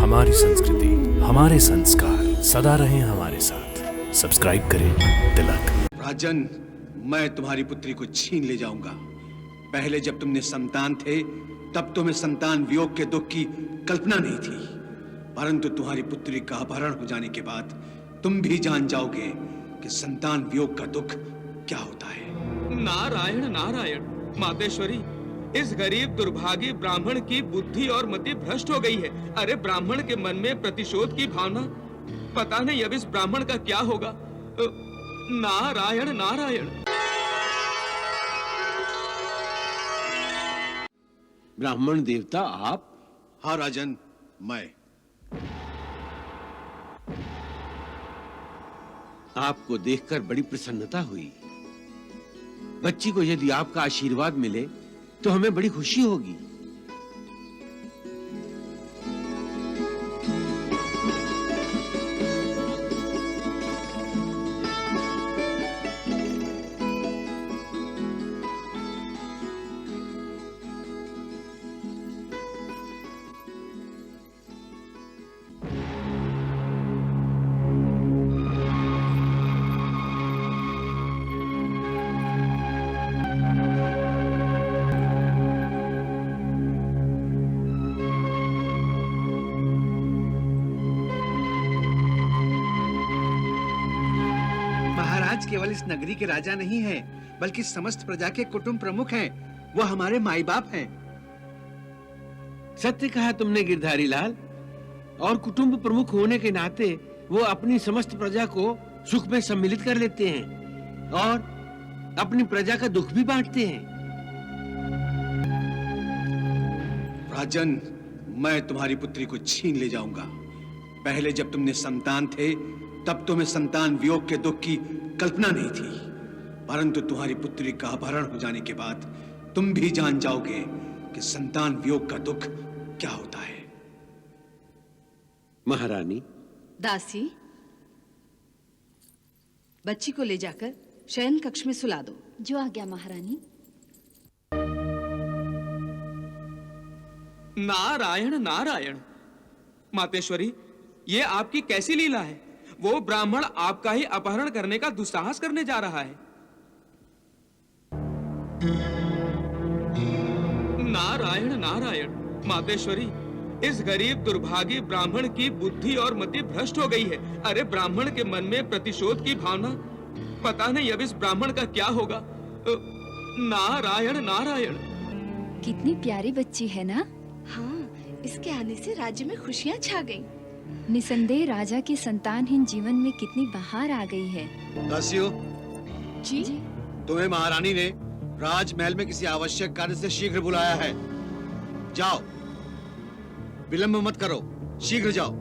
हमारी संस्कृति, हमारे संस्कार सदा रहें हमारे साथ। सब्सक्राइब करें तिलक। राजन, मैं तुम्हारी पुत्री को छीन ले जाऊंगा। पहले जब तुमने संतान थे तब तुम्हें संतान वियोग के दुख की कल्पना नहीं थी, परंतु तुम्हारी पुत्री का अपहरण हो जाने के बाद तुम भी जान जाओगे कि संतान वियोग का दुख क्या होता है। नारायण नारायण मातेश्वरी, इस गरीब दुर्भागी ब्राह्मण की बुद्धि और मति भ्रष्ट हो गई है। अरे ब्राह्मण के मन में प्रतिशोध की भावना, पता नहीं अब इस ब्राह्मण का क्या होगा। नारायण नारायण। ब्राह्मण देवता आप? हाँ राजन, मैं। आपको देखकर बड़ी प्रसन्नता हुई। बच्ची को यदि आपका आशीर्वाद मिले तो हमें बड़ी खुशी होगी। महाराज केवल इस नगरी के राजा नहीं हैं, बल्कि समस्त प्रजा के कुटुंब प्रमुख हैं। वो हमारे माई बाप हैं। सत्य कहा तुमने गिरधारी लाल। और कुटुंब प्रमुख होने के नाते वो अपनी समस्त प्रजा को सुख में सम्मिलित कर लेते हैं और अपनी प्रजा का दुख भी बांटते हैं। राजन, मैं तुम्हारी पुत्री को छीन ले जाऊंगा। पहले जब तुमने संतान थे तब तुम्हें संतान वियोग के दुख की कल्पना नहीं थी, परंतु तुम्हारी पुत्री का अपहरण हो जाने के बाद तुम भी जान जाओगे कि संतान वियोग का दुख क्या होता है। महारानी। दासी, बच्ची को ले जाकर शयन कक्ष में सुला दो। जो आज्ञा महारानी। नारायण नारायण। मातेश्वरी, ये आपकी कैसी लीला है? वो ब्राह्मण आपका ही अपहरण करने का दुस्साहस करने जा रहा है। नारायण नारायण मातेश्वरी, इस गरीब दुर्भागी ब्राह्मण की बुद्धि और मति भ्रष्ट हो गई है। अरे ब्राह्मण के मन में प्रतिशोध की भावना, पता नहीं अब इस ब्राह्मण का क्या होगा। नारायण नारायण। कितनी प्यारी बच्ची है ना? हाँ, इसके आने से राज्य में खुशियाँ छा गईं। निसंदेह राजा के संतानहीन जीवन में कितनी बहार आ गई है। दासियों, जी? तुम्हें महारानी ने राजमहल में किसी आवश्यक कार्य से शीघ्र बुलाया है। जाओ, विलंब मत करो, शीघ्र जाओ।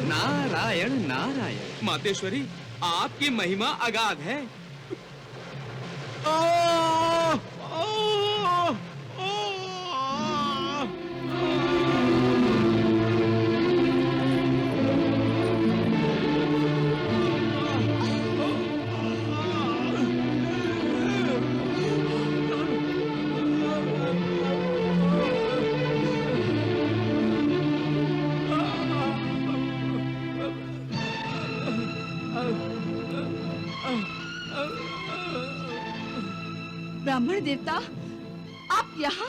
नारायण नारायण। मातेश्वरी, आपकी महिमा अगाध है। ब्राह्मण देवता, आप यहाँ?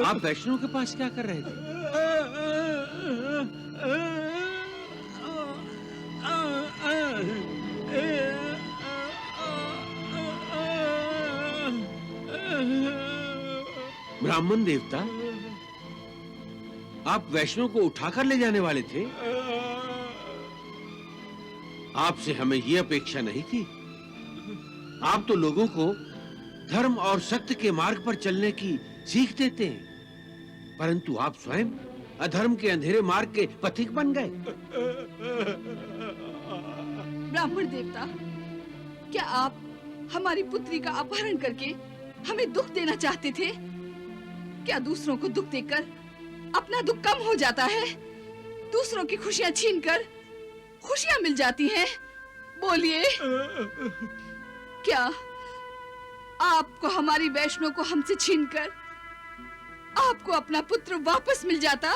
आप वैष्णव के पास क्या कर रहे थे? ब्राह्मण देवता, आप वैष्णव को उठाकर ले जाने वाले थे? आपसे हमें यह अपेक्षा नहीं थी। आप तो लोगों को धर्म और सत्य के मार्ग पर चलने की सीख देते हैं, परंतु आप स्वयं अधर्म के अंधेरे मार्ग के पथिक बन गए। ब्राह्मण देवता, क्या आप हमारी पुत्री का अपहरण करके हमें दुख देना चाहते थे? क्या दूसरों को दुख देकर अपना दुख कम हो जाता है? दूसरों की खुशियां छीनकर खुशियां मिल जाती हैं? बोलिए, क्या आपको हमारी वैष्णव को हमसे छीनकर आपको अपना पुत्र वापस मिल जाता?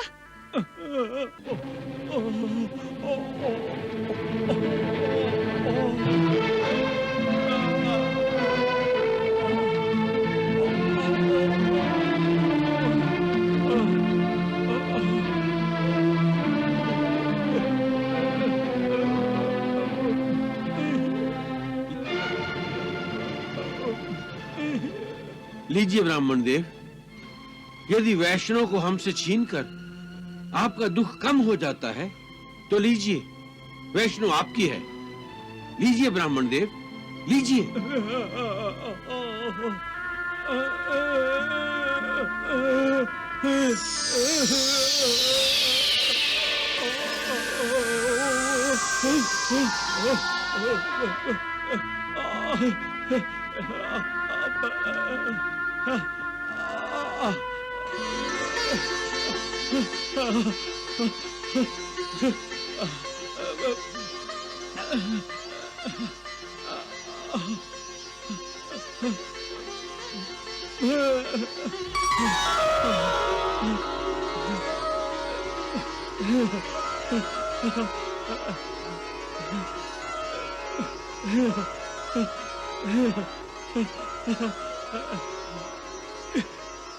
लीजिए ब्राह्मण देव, यदि वैष्णव को हमसे छीनकर आपका दुख कम हो जाता है तो लीजिए, वैष्णव आपकी है। लीजिए ब्राह्मण देव, लीजिए।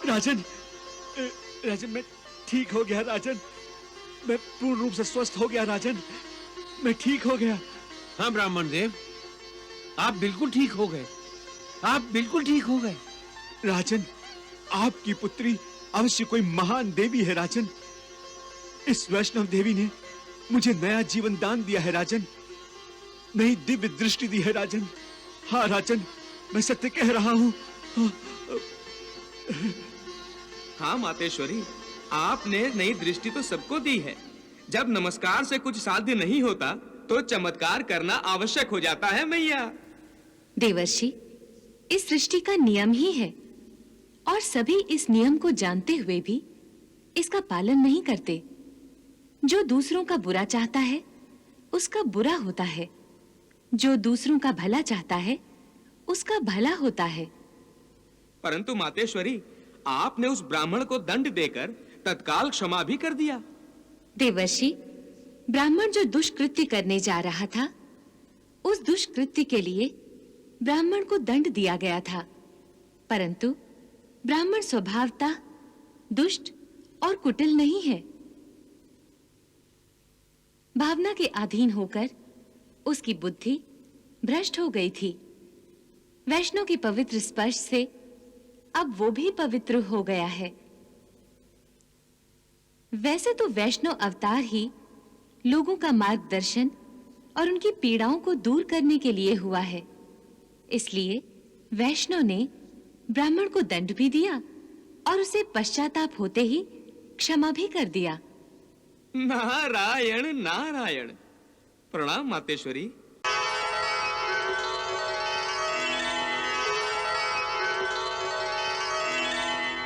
राजन, राजन मैं ठीक हो गया। राजन, मैं पूर्ण रूप से स्वस्थ हो गया। राजन, मैं ठीक हो गया। हाँ ब्राह्मण देव, आप बिल्कुल ठीक हो गए। आप बिल्कुल ठीक हो गए। राजन, आपकी पुत्री अवश्य कोई महान देवी है। राजन, इस वैष्णव देवी ने मुझे नया जीवन दान दिया है। राजन, नई दिव्य दृष्टि दी है। राजन, हाँ राजन, मैं सत्य कह रहा हूँ। हाँ मातेश्वरी, आपने नई दृष्टि तो सबको दी है। जब नमस्कार से कुछ साध्य नहीं होता तो चमत्कार करना आवश्यक हो जाता है मैया। देवर्षि, इस सृष्टि का नियम ही है और सभी इस नियम को जानते हुए भी इसका पालन नहीं करते। जो दूसरों का बुरा चाहता है उसका बुरा होता है, जो दूसरों का भला चाहता है उसका भला होता है। परंतु मातेश्वरी, आपने उस ब्राह्मण को दंड देकर तत्काल क्षमा भी कर दिया। देवर्षि, ब्राह्मण जो दुष्कृत्य करने जा रहा था, उस दुष्कृत्य के लिए ब्राह्मण को दंड दिया गया था, परंतु ब्राह्मण स्वभावतः दुष्ट और कुटिल नहीं है। भावना के अधीन होकर उसकी बुद्धि भ्रष्ट हो गई थी। वैष्णव के पवित्र स्पर्श से अब वो भी पवित्र हो गया है। वैसे तो वैष्णव अवतार ही लोगों का मार्गदर्शन और उनकी पीड़ाओं को दूर करने के लिए हुआ है, इसलिए वैष्णव ने ब्राह्मण को दंड भी दिया और उसे पश्चाताप होते ही क्षमा भी कर दिया। नारायण नारायण। प्रणाम मातेश्वरी।